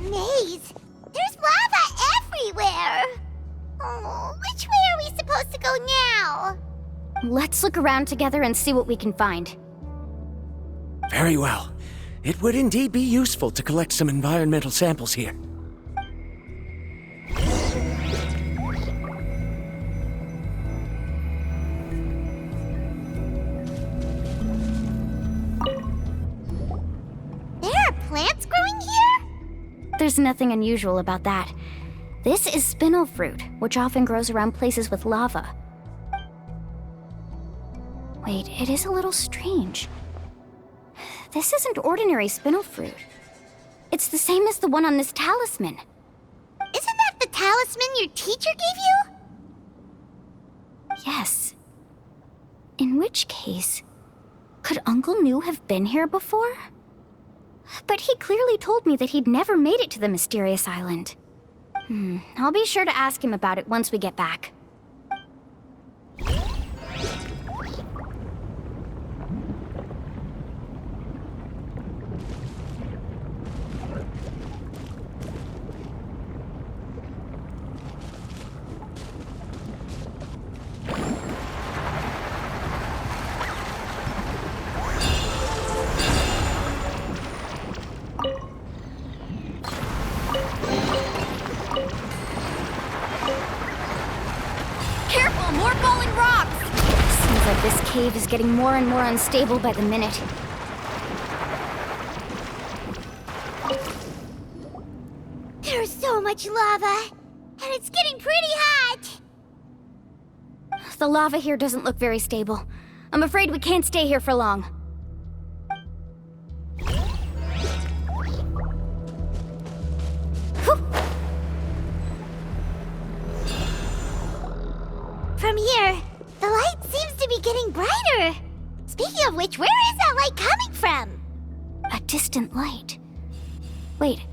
maze. There's lava everywhere. Oh, which way are we supposed to go now? Let's look around together and see what we can find. Very well. It would indeed be useful to collect some environmental samples here. There are plants growing here? There's nothing unusual about that. This is spinel fruit, which often grows around places with lava. Wait, it is a little strange. This isn't ordinary spinel fruit. It's the same as the one on this talisman. Isn't that the talisman your teacher gave you? Yes. In which case, could Uncle New have been here before? But he clearly told me that he'd never made it to the mysterious island. I'll be sure to ask him about it once we get back. Careful, more falling rocks! Seems like this cave is getting more and more unstable by the minute. There's so much lava, and it's getting pretty hot. The lava here doesn't look very stable. I'm afraid we can't stay here for long. From here, the light seems to be getting brighter. Speaking of which, where is that light coming from? A distant light. Wait,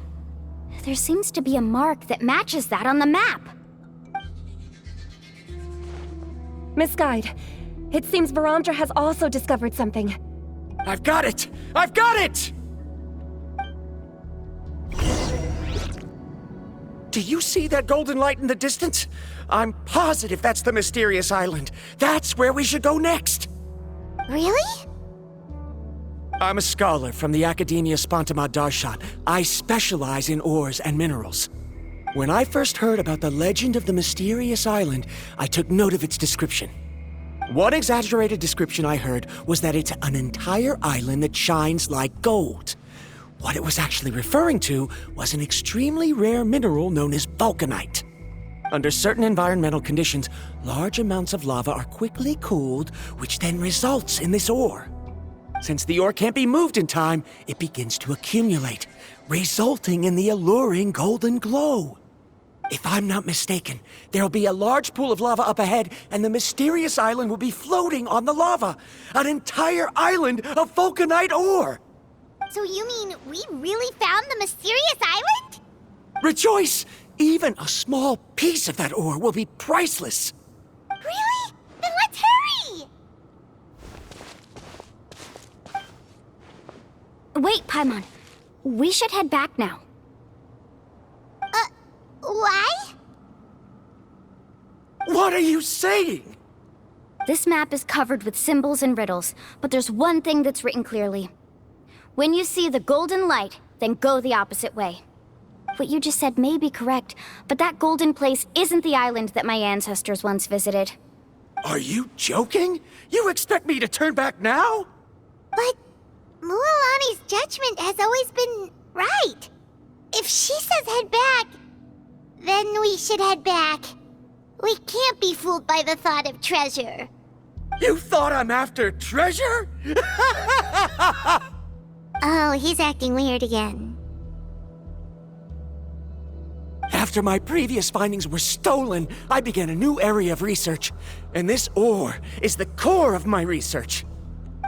there seems to be a mark that matches that on the map. Miss Guide, it seems Varamdra has also discovered something. I've got it! I've got it! Do you see that golden light in the distance? I'm positive that's the mysterious island. That's where we should go next. Really? I'm a scholar from the Academia Spontamad Darshan. I specialize in ores and minerals. When I first heard about the legend of the mysterious island, I took note of its description. One exaggerated description I heard was that it's an entire island that shines like gold. What it was actually referring to was an extremely rare mineral known as vulcanite. Under certain environmental conditions, large amounts of lava are quickly cooled, which then results in this ore. Since the ore can't be moved in time, it begins to accumulate, resulting in the alluring golden glow. If I'm not mistaken, there'll be a large pool of lava up ahead, and the mysterious island will be floating on the lava. An entire island of vulcanite ore! So you mean we really found the mysterious island? Rejoice! Even a small piece of that ore will be priceless. Really? Then let's hurry! Wait, Paimon. We should head back now. Why? What are you saying? This map is covered with symbols and riddles, but there's one thing that's written clearly. When you see the golden light, then go the opposite way. What you just said may be correct, but that golden place isn't the island that my ancestors once visited. Are you joking? You expect me to turn back now? But Mualani's judgment has always been right. If she says head back, then we should head back. We can't be fooled by the thought of treasure. You thought I'm after treasure? Oh, he's acting weird again. After my previous findings were stolen, I began a new area of research. And this ore is the core of my research.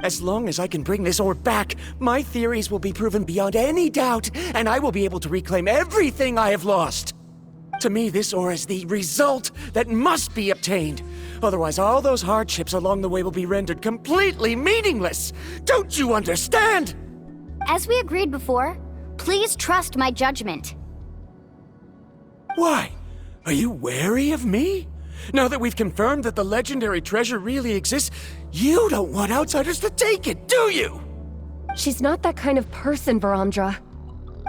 As long as I can bring this ore back, my theories will be proven beyond any doubt, and I will be able to reclaim everything I have lost. To me, this ore is the result that must be obtained. Otherwise, all those hardships along the way will be rendered completely meaningless. Don't you understand? As we agreed before, please trust my judgment. Why? Are you wary of me? Now that we've confirmed that the legendary treasure really exists, you don't want outsiders to take it, do you? She's not that kind of person, Varamdra.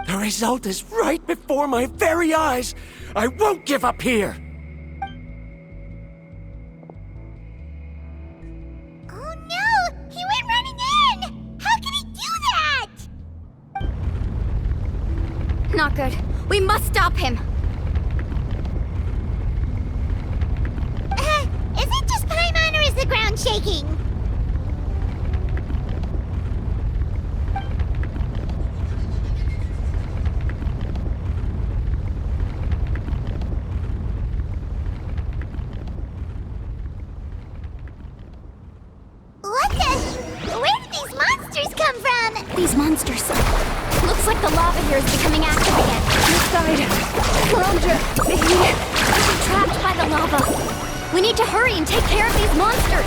The result is right before my very eyes. I won't give up here. Oh no! He went running in! How can he do that? Not good. We must stop him. Is it just Paimon or is the ground shaking? What the? Where did these monsters come from? These monsters. Looks like the lava here is becoming active again. This side. Varamdra, We're trapped by the lava. We need to hurry and take care of these monsters.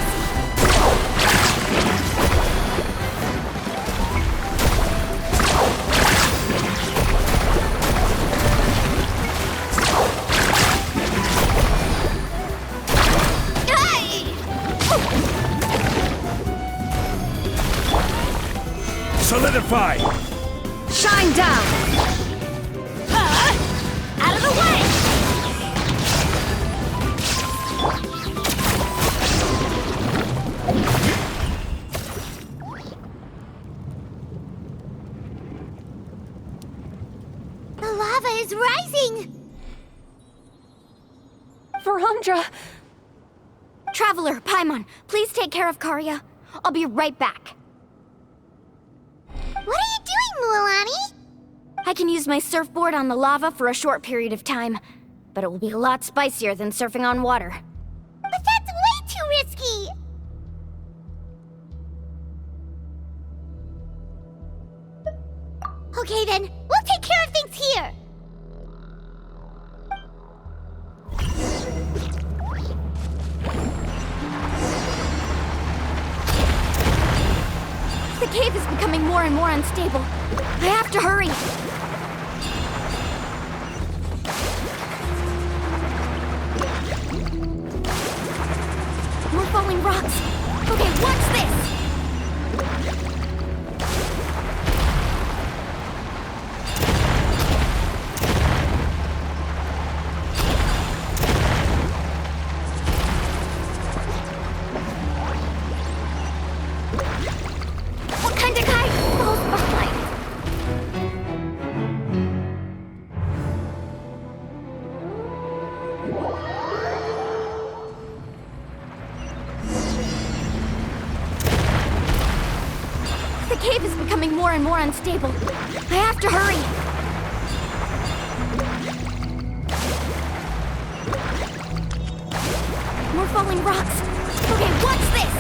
Solidify! shine down! Out of the way! The lava is rising! Varamdra! Traveler, Paimon, please take care of Karya. I'll be right back. What are you doing, Mualani? I can use my surfboard on the lava for a short period of time, but it will be a lot spicier than surfing on water. But that's way too risky! Okay then, we'll take care of things here! The cave is becoming more and more unstable. I have to hurry. More falling rocks. Okay, watch this! What kind of guy falls behind? The cave is becoming more and more unstable. I have to hurry. More falling rocks. Okay, watch this!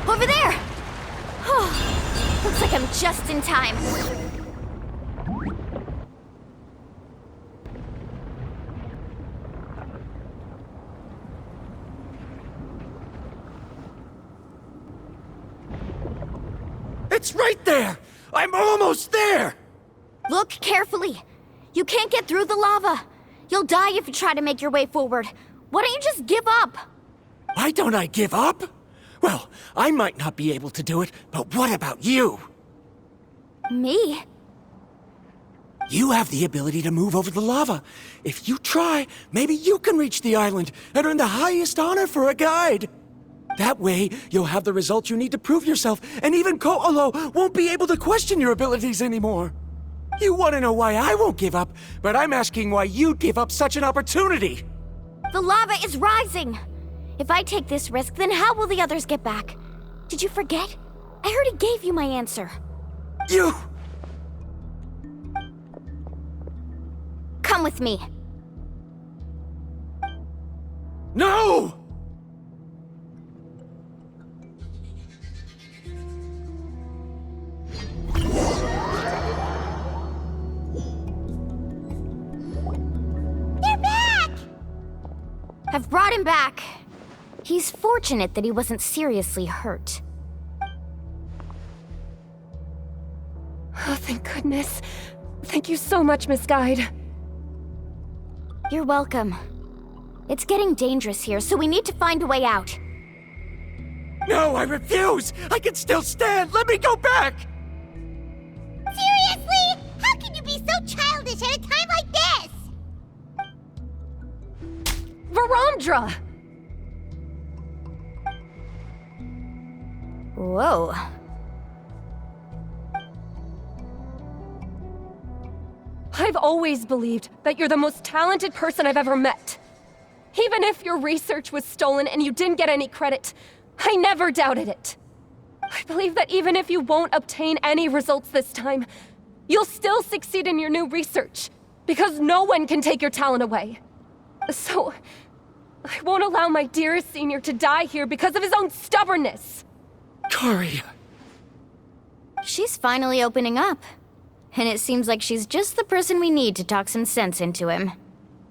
Over there! Looks like I'm just in time. It's right there! I'm almost there! Look carefully. You can't get through the lava. You'll die if you try to make your way forward. Why don't you just give up? Why don't I give up? Well, I might not be able to do it, but what about you? Me? You have the ability to move over the lava. If you try, maybe you can reach the island and earn the highest honor for a guide. That way, you'll have the results you need to prove yourself, and even Ko'olo won't be able to question your abilities anymore. You want to know why I won't give up, but I'm asking why you'd give up such an opportunity. The lava is rising. If I take this risk, then how will the others get back? Did you forget? I already gave you my answer. You... Come with me. No! I've brought him back. He's fortunate that he wasn't seriously hurt. Oh, thank goodness. Thank you so much, Miss Guide. You're welcome. It's getting dangerous here, so we need to find a way out. No, I refuse! I can still stand! Let me go back! Seriously? How can you be so childish at a time like this? Verandra! Whoa. I've always believed that you're the most talented person I've ever met. Even if your research was stolen and you didn't get any credit, I never doubted it. I believe that even if you won't obtain any results this time, you'll still succeed in your new research, because no one can take your talent away. So, I won't allow my dearest senior to die here because of his own stubbornness. Kari. She's finally opening up. And it seems like she's just the person we need to talk some sense into him.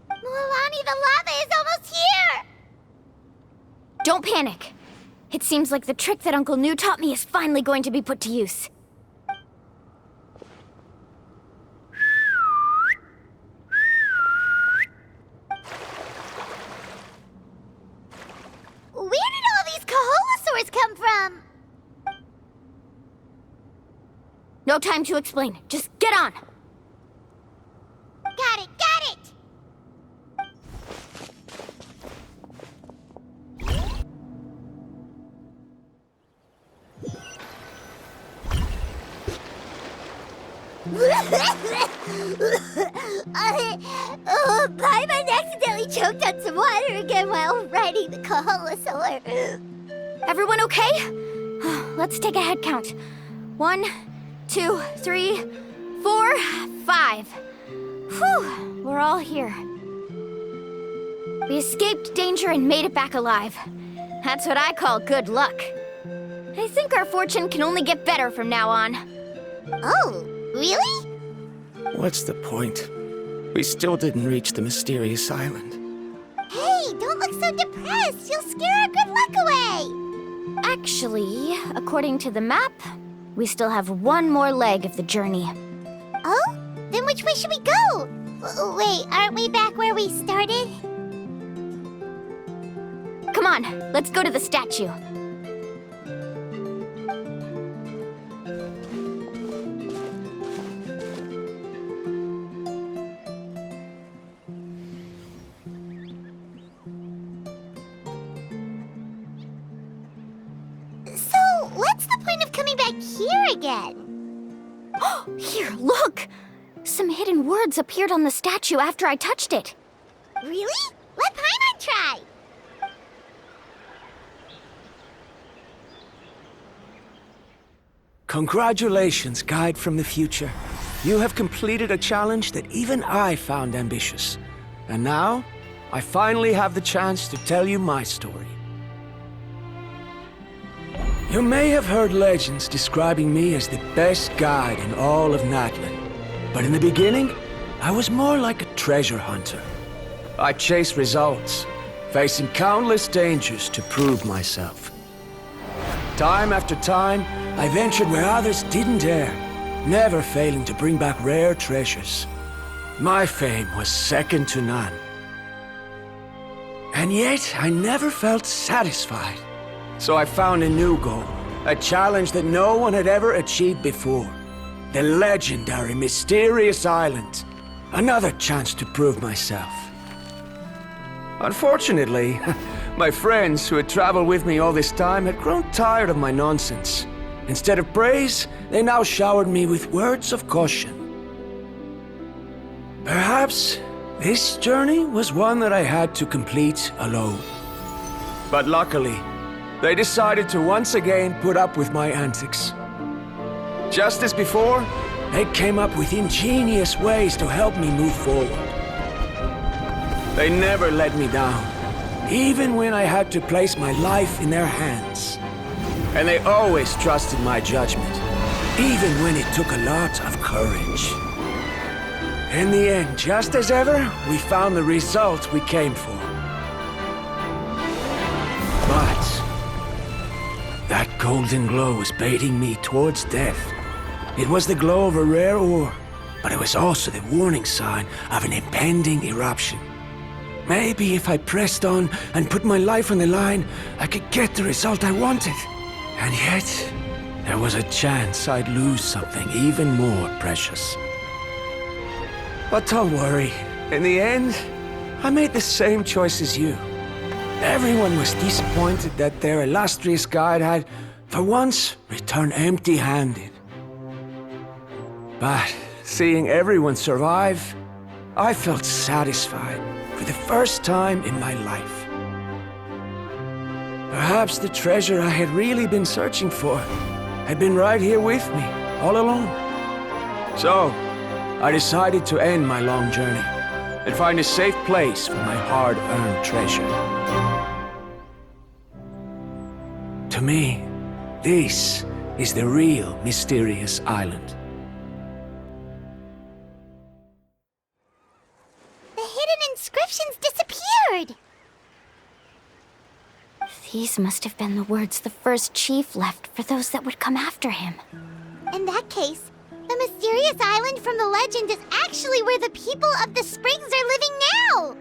Mualani, the lava is almost here! Don't panic. It seems like the trick that Uncle New taught me is finally going to be put to use. Where did all these Kaholosaurs come from? No time to explain. Just get on. Got it, got it! Paimon accidentally choked on some water again while riding the Kaholosaur. Everyone okay? Let's take a head count. 1, 2, 3, 4, 5. Whew, we're all here. We escaped danger and made it back alive. That's what I call good luck. I think our fortune can only get better from now on. Oh, really? What's the point? We still didn't reach the mysterious island. Hey, don't look so depressed. You'll scare our good luck away. Actually, according to the map, we still have one more leg of the journey. Oh? Then which way should we go? Wait, aren't we back where we started? Come on, let's go to the statue. So, what's the point of coming back here again? Here, look! Some hidden words appeared on the statue after I touched it. Really? Let Paimon try. Congratulations, guide from the future. You have completed a challenge that even I found ambitious. And now, I finally have the chance to tell you my story. You may have heard legends describing me as the best guide in all of Natlan. But in the beginning, I was more like a treasure hunter. I chased results, facing countless dangers to prove myself. Time after time, I ventured where others didn't dare, never failing to bring back rare treasures. My fame was second to none. And yet, I never felt satisfied. So I found a new goal, a challenge that no one had ever achieved before. The legendary Mysterious Island. Another chance to prove myself. Unfortunately, my friends who had traveled with me all this time had grown tired of my nonsense. Instead of praise, they now showered me with words of caution. Perhaps this journey was one that I had to complete alone. But luckily, they decided to once again put up with my antics. Just as before, they came up with ingenious ways to help me move forward. They never let me down, even when I had to place my life in their hands. And they always trusted my judgment, even when it took a lot of courage. In the end, just as ever, we found the result we came for. golden glow was baiting me towards death. It was the glow of a rare ore, but it was also the warning sign of an impending eruption. Maybe if I pressed on and put my life on the line, I could get the result I wanted. And yet, there was a chance I'd lose something even more precious. But don't worry. In the end, I made the same choice as you. Everyone was disappointed that their illustrious guide had, for once, returned empty-handed. But seeing everyone survive, I felt satisfied for the first time in my life. Perhaps the treasure I had really been searching for had been right here with me, all along. So, I decided to end my long journey and find a safe place for my hard-earned treasure. To me, this is the real mysterious island. The hidden inscriptions disappeared! These must have been the words the first chief left for those that would come after him. In that case, the mysterious island from the legend is actually where the people of the springs are living now!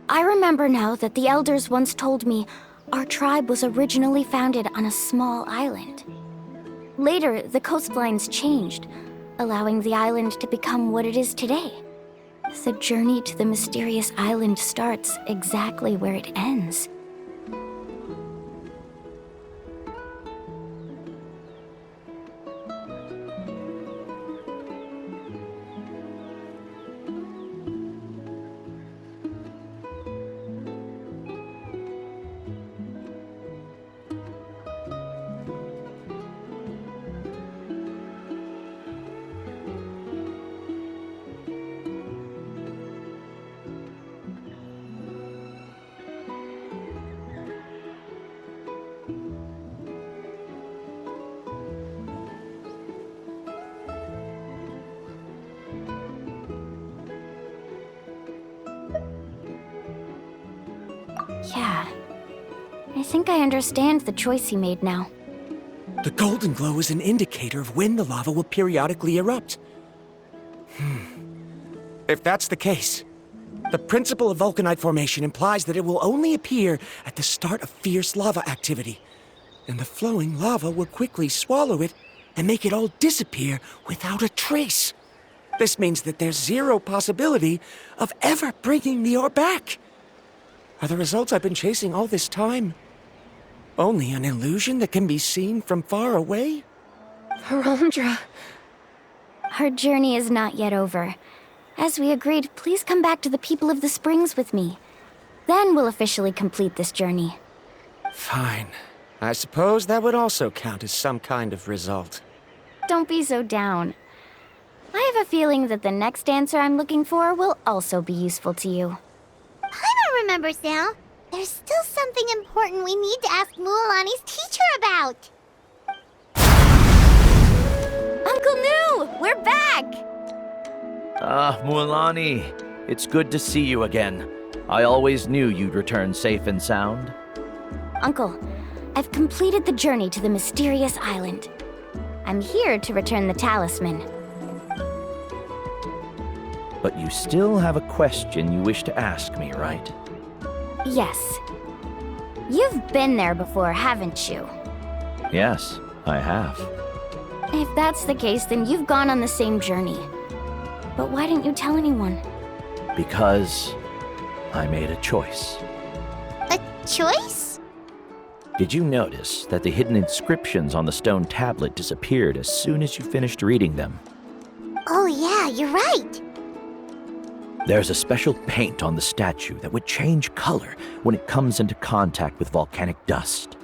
I remember now that the elders once told me our tribe was originally founded on a small island. Later, the coastlines changed, allowing the island to become what it is today. The journey to the mysterious island starts exactly where it ends. Yeah. I think I understand the choice he made now. The golden glow is an indicator of when the lava will periodically erupt. If that's the case, the principle of vulcanite formation implies that it will only appear at the start of fierce lava activity, and the flowing lava will quickly swallow it and make it all disappear without a trace. This means that there's zero possibility of ever bringing the ore back. Are the results I've been chasing all this time only an illusion that can be seen from far away? Arandra. Our journey is not yet over. As we agreed, please come back to the people of the springs with me. Then we'll officially complete this journey. Fine. I suppose that would also count as some kind of result. Don't be so down. I have a feeling that the next answer I'm looking for will also be useful to you. I don't remember, Sal. There's still something important we need to ask Mualani's teacher about. Uncle Nu! We're back! Ah, Mualani. It's good to see you again. I always knew you'd return safe and sound. Uncle, I've completed the journey to the mysterious island. I'm here to return the talisman. But you still have a question you wish to ask me, right? Yes. You've been there before, haven't you? Yes, I have. If that's the case, then you've gone on the same journey. But why didn't you tell anyone? Because I made a choice. A choice? Did you notice that the hidden inscriptions on the stone tablet disappeared as soon as you finished reading them? Oh yeah, you're right. There's a special paint on the statue that would change color when it comes into contact with volcanic dust.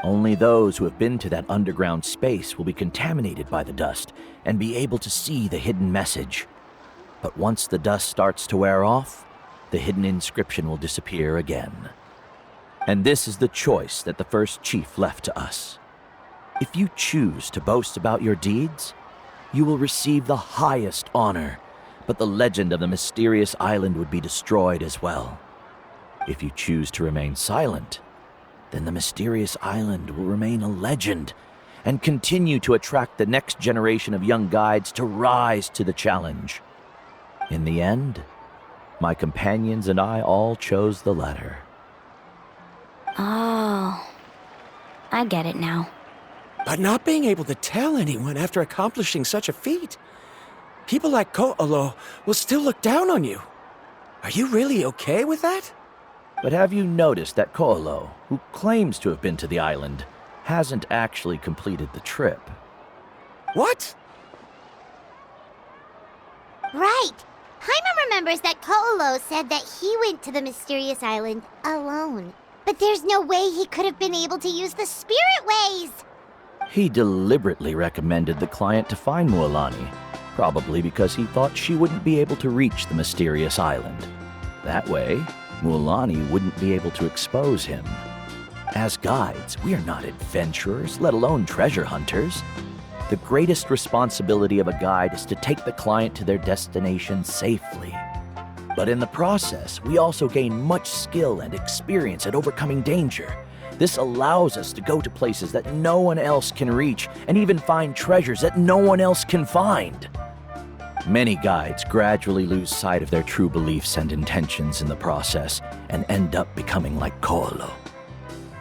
Only those who have been to that underground space will be contaminated by the dust and be able to see the hidden message. But once the dust starts to wear off, the hidden inscription will disappear again. And this is the choice that the first chief left to us. If you choose to boast about your deeds, you will receive the highest honor, but the legend of the mysterious island would be destroyed as well. If you choose to remain silent, then the mysterious island will remain a legend and continue to attract the next generation of young guides to rise to the challenge. In the end, my companions and I all chose the latter. Oh, I get it now. But not being able to tell anyone after accomplishing such a feat. People like Ko'olo will still look down on you. Are you really okay with that? But have you noticed that Ko'olo, who claims to have been to the island, hasn't actually completed the trip? What? Right. Paimon remembers that Ko'olo said that he went to the mysterious island alone. But there's no way he could have been able to use the spirit ways. He deliberately recommended the client to find Mualani, probably because he thought she wouldn't be able to reach the mysterious island. That way, Mualani wouldn't be able to expose him. As guides, we are not adventurers, let alone treasure hunters. The greatest responsibility of a guide is to take the client to their destination safely. But in the process, we also gain much skill and experience at overcoming danger. This allows us to go to places that no one else can reach, and even find treasures that no one else can find. Many guides gradually lose sight of their true beliefs and intentions in the process, and end up becoming like Ko'olo.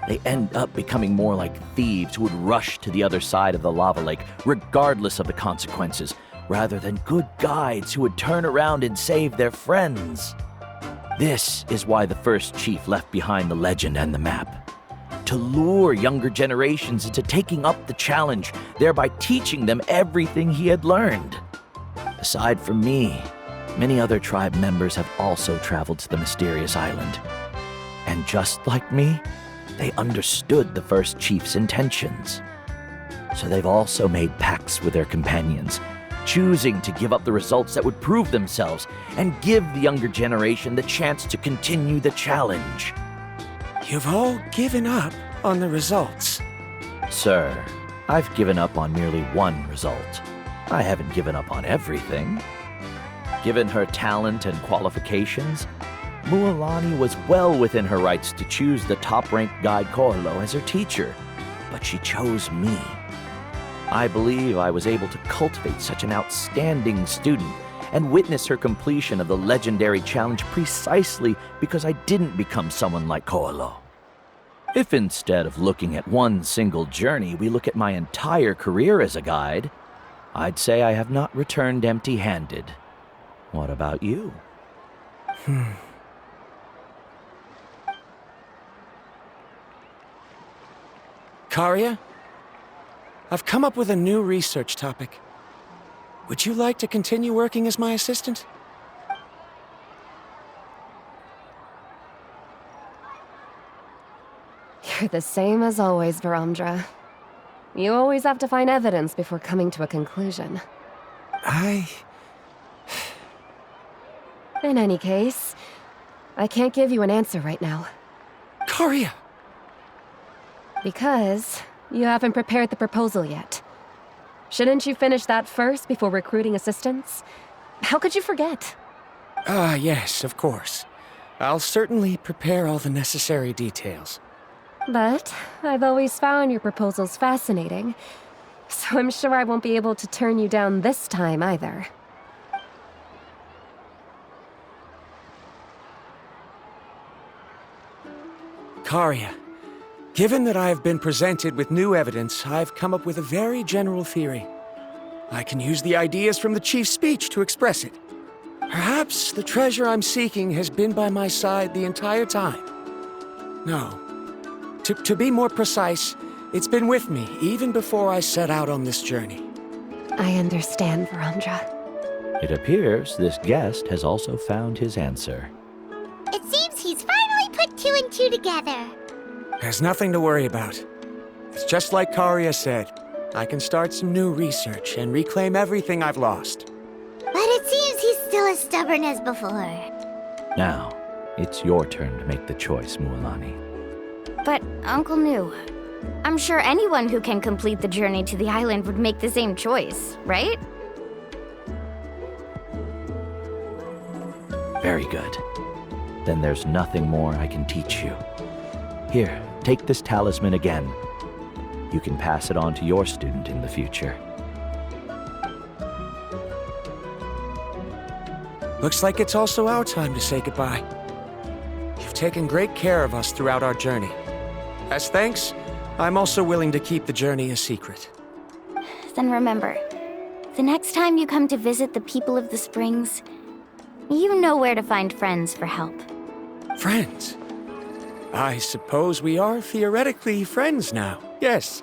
They end up becoming more like thieves who would rush to the other side of the lava lake, regardless of the consequences, rather than good guides who would turn around and save their friends. This is why the first chief left behind the legend and the map. To lure younger generations into taking up the challenge, thereby teaching them everything he had learned. Aside from me, many other tribe members have also traveled to the mysterious island. And just like me, they understood the first chief's intentions. So they've also made pacts with their companions, choosing to give up the results that would prove themselves and give the younger generation the chance to continue the challenge. You've all given up on the results. Sir, I've given up on merely one result. I haven't given up on everything. Given her talent and qualifications, Mualani was well within her rights to choose the top-ranked guide Ko'olo as her teacher, but she chose me. I believe I was able to cultivate such an outstanding student and witness her completion of the legendary challenge precisely because I didn't become someone like Ko'olo. If instead of looking at one single journey, we look at my entire career as a guide, I'd say I have not returned empty-handed. What about you? Karia? I've come up with a new research topic. Would you like to continue working as my assistant? You're the same as always, Varamdra. You always have to find evidence before coming to a conclusion. In any case, I can't give you an answer right now. Karia! Because you haven't prepared the proposal yet. Shouldn't you finish that first before recruiting assistants? How could you forget? Yes, of course. I'll certainly prepare all the necessary details. But I've always found your proposals fascinating, so I'm sure I won't be able to turn you down this time either. Karia, given that I have been presented with new evidence, I've come up with a very general theory. I can use the ideas from the chief's speech to express it. Perhaps the treasure I'm seeking has been by my side the entire time. No. To be more precise, it's been with me even before I set out on this journey. I understand, Varamdra. It appears this guest has also found his answer. It seems he's finally put two and two together. There's nothing to worry about. It's just like Karia said. I can start some new research and reclaim everything I've lost. But it seems he's still as stubborn as before. Now, it's your turn to make the choice, Mualani. But, Uncle New, I'm sure anyone who can complete the journey to the island would make the same choice, right? Very good. Then there's nothing more I can teach you. Here, take this talisman again. You can pass it on to your student in the future. Looks like it's also our time to say goodbye. You've taken great care of us throughout our journey. As thanks, I'm also willing to keep the journey a secret. Then remember, the next time you come to visit the people of the Springs, you know where to find friends for help. Friends? I suppose we are theoretically friends now, yes.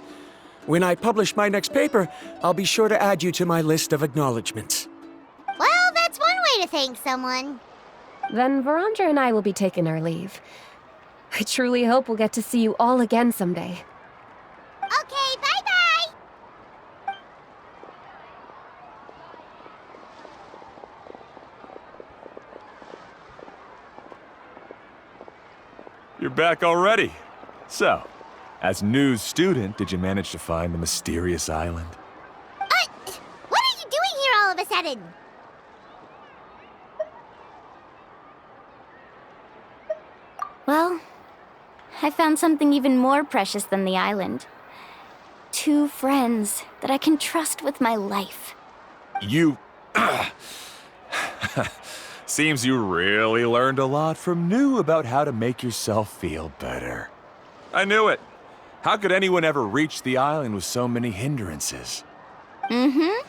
When I publish my next paper, I'll be sure to add you to my list of acknowledgements. Well, that's one way to thank someone. Then Verandra and I will be taking our leave. I truly hope we'll get to see you all again someday. Okay, bye-bye! You're back already. So, as new student, did you manage to find the mysterious island? What are you doing here all of a sudden? Well, I found something even more precious than the island. 2 friends that I can trust with my life. You... Seems you really learned a lot from New about how to make yourself feel better. I knew it. How could anyone ever reach the island with so many hindrances? Mm-hmm.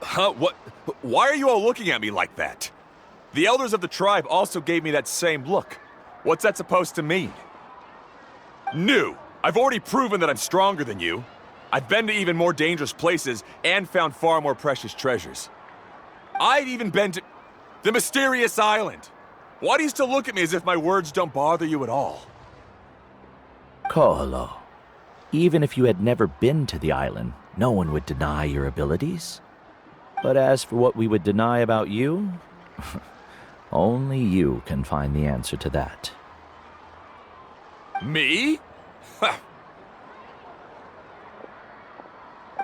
Huh? What? Why are you all looking at me like that? The elders of the tribe also gave me that same look. What's that supposed to mean? New! I've already proven that I'm stronger than you. I've been to even more dangerous places and found far more precious treasures. I've even been to the mysterious island. Why do you still look at me as if my words don't bother you at all? Koholo, even if you had never been to the island, no one would deny your abilities. But as for what we would deny about you, only you can find the answer to that. Me?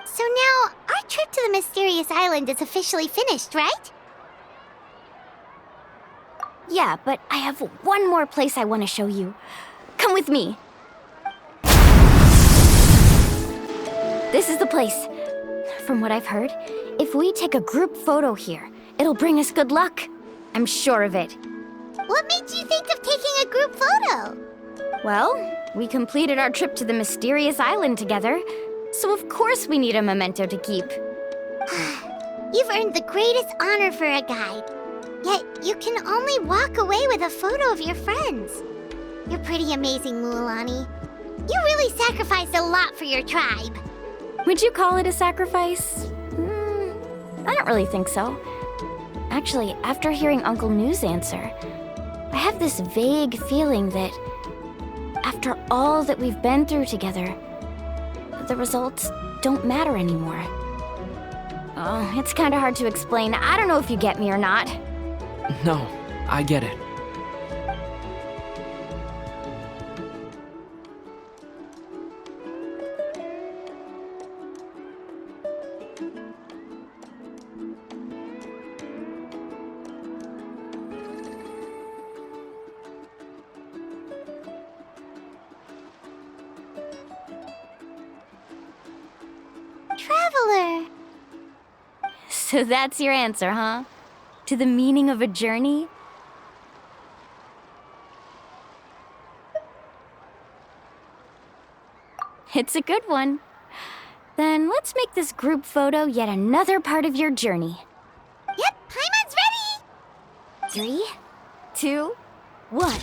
So now, our trip to the mysterious island is officially finished, right? Yeah, but I have one more place I want to show you. Come with me. This is the place. From what I've heard, if we take a group photo here, it'll bring us good luck. I'm sure of it. What made you think of taking a group photo? Well, we completed our trip to the mysterious island together, so of course we need a memento to keep. You've earned the greatest honor for a guide. Yet, you can only walk away with a photo of your friends. You're pretty amazing, Mualani. You really sacrificed a lot for your tribe. Would you call it a sacrifice? I don't really think so. Actually, after hearing Uncle New's answer, I have this vague feeling that after all that we've been through together, the results don't matter anymore. Oh, it's kind of hard to explain. I don't know if you get me or not. No, I get it. Traveler. So that's your answer, huh? To the meaning of a journey? It's a good one. Then let's make this group photo yet another part of your journey. Yep, Paimon's ready! 3, 2, 1.